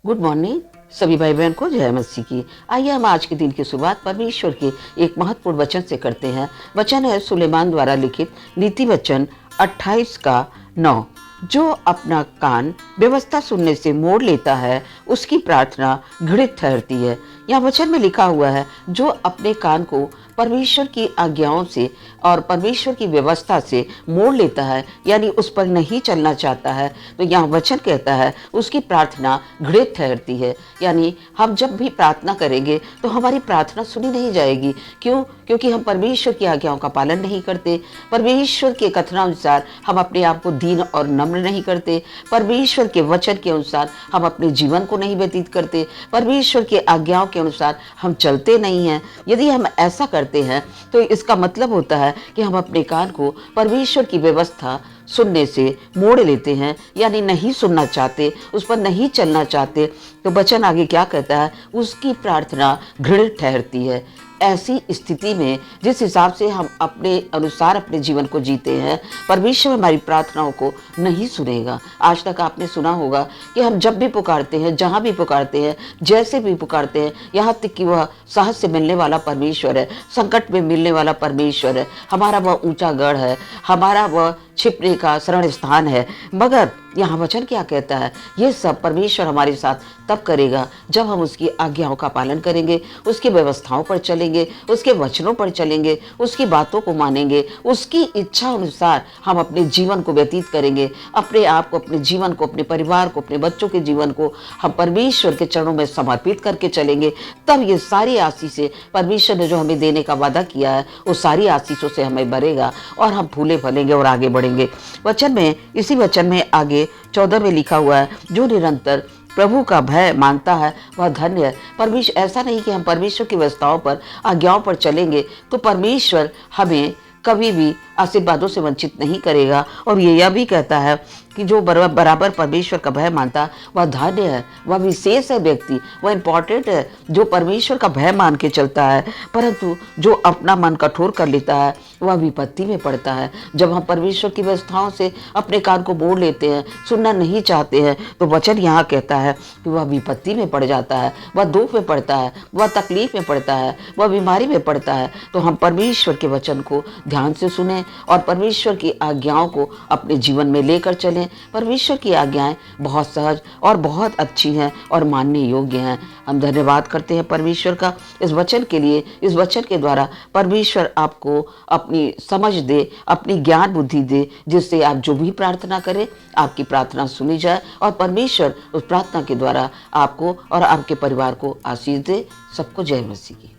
Good morning सभी भाई बहन को जय मसीह की। आइए हम आज के दिन की शुरुआत परमेश्वर के एक महत्वपूर्ण वचन से करते हैं। वचन है सुलेमान द्वारा लिखित नीति वचन 28 का 9। जो अपना कान व्यवस्था सुनने से मोड़ लेता है उसकी प्रार्थना घृणित ठहरती है। यहाँ वचन में लिखा हुआ है जो अपने कान को परमेश्वर की आज्ञाओं से और परमेश्वर की व्यवस्था से मोड़ लेता है, यानी उस पर नहीं चलना चाहता है, तो यहाँ वचन कहता है उसकी प्रार्थना घृणित ठहरती है। यानी हम जब भी प्रार्थना करेंगे तो हमारी प्रार्थना सुनी नहीं जाएगी। क्यों? क्योंकि हम परमेश्वर की आज्ञाओं का पालन नहीं करते, परमेश्वर के कथनानुसार हम अपने आप को दीन और नम्र नहीं करते, परमेश्वर के वचन के अनुसार हम अपने जीवन को नहीं व्यतीत करते, परमेश्वर के आज्ञाओं के अनुसार हम चलते नहीं हैं। यदि हम ऐसा करते हैं तो इसका मतलब होता है कि हम अपने कान को परमेश्वर की व्यवस्था सुनने से मोड़ लेते हैं, यानी नहीं सुनना चाहते, उस पर नहीं चलना चाहते। तो वचन आगे क्या कहता है? उसकी प्रार्थना घृणित ठहरती है। ऐसी स्थिति में जिस हिसाब से हम अपने अनुसार अपने जीवन को जीते हैं, परमेश्वर हमारी प्रार्थनाओं को नहीं सुनेगा। आज तक आपने सुना होगा कि हम जब भी पुकारते हैं, जहाँ भी पुकारते हैं, जैसे भी पुकारते हैं, यहाँ तक कि वह साहस से मिलने वाला परमेश्वर है, संकट में मिलने वाला परमेश्वर है, हमारा वह ऊंचा गढ़ है, हमारा वह छिपने का शरण स्थान है। मगर यहाँ वचन क्या कहता है? ये सब परमेश्वर हमारे साथ तब करेगा जब हम उसकी आज्ञाओं का पालन करेंगे, उसकी व्यवस्थाओं पर चलेंगे, उसके वचनों पर चलेंगे, उसकी बातों को मानेंगे, उसकी इच्छा अनुसार हम अपने जीवन को व्यतीत करेंगे, अपने आप को, अपने जीवन को, अपने परिवार को, अपने बच्चों के जीवन को हम परमेश्वर के चरणों में समर्पित करके चलेंगे। तब ये सारी आशीषें परमेश्वर ने जो हमें देने का वादा किया है, वो सारी आशीषों से हमें भरेगा और हम फूले फलेंगे और आगे बढ़ेंगे। वचन में, इसी वचन में आगे 14 में लिखा हुआ है, जो निरंतर प्रभु का भय मानता है वह धन्य है। परमेश्वर, ऐसा नहीं कि हम परमेश्वर की व्यवस्थाओं पर, आज्ञाओं पर चलेंगे तो परमेश्वर हमें कभी भी आशीर्वादों से वंचित नहीं करेगा। और ये यह भी कहता है कि जो बराबर परमेश्वर का भय मानता वह धन्य है, वह विशेष है व्यक्ति, वह इम्पोर्टेंट है जो परमेश्वर का भय मान के चलता है। परंतु जो अपना मन कठोर कर लेता है वह विपत्ति में पड़ता है। जब हम परमेश्वर की व्यवस्थाओं से अपने कान को मोड़ लेते हैं, सुनना नहीं चाहते हैं, तो वचन यहाँ कहता है कि वह विपत्ति में पड़ जाता है, वह दुख में पड़ता है, वह तकलीफ में पड़ता है, वह बीमारी में पड़ता है। तो हम परमेश्वर के वचन को ध्यान से सुने और परमेश्वर की आज्ञाओं को अपने जीवन में लेकर चलें। परमेश्वर की आज्ञाएं बहुत सहज और बहुत अच्छी हैं और मानने योग्य हैं। हम धन्यवाद करते हैं परमेश्वर का इस वचन के लिए। इस वचन के द्वारा परमेश्वर आपको अपनी समझ दे, अपनी ज्ञान बुद्धि दे, जिससे आप जो भी प्रार्थना करें आपकी प्रार्थना सुनी जाए और परमेश्वर उस प्रार्थना के द्वारा आपको और आपके परिवार को आशीष दे। सबको जय मसीह की।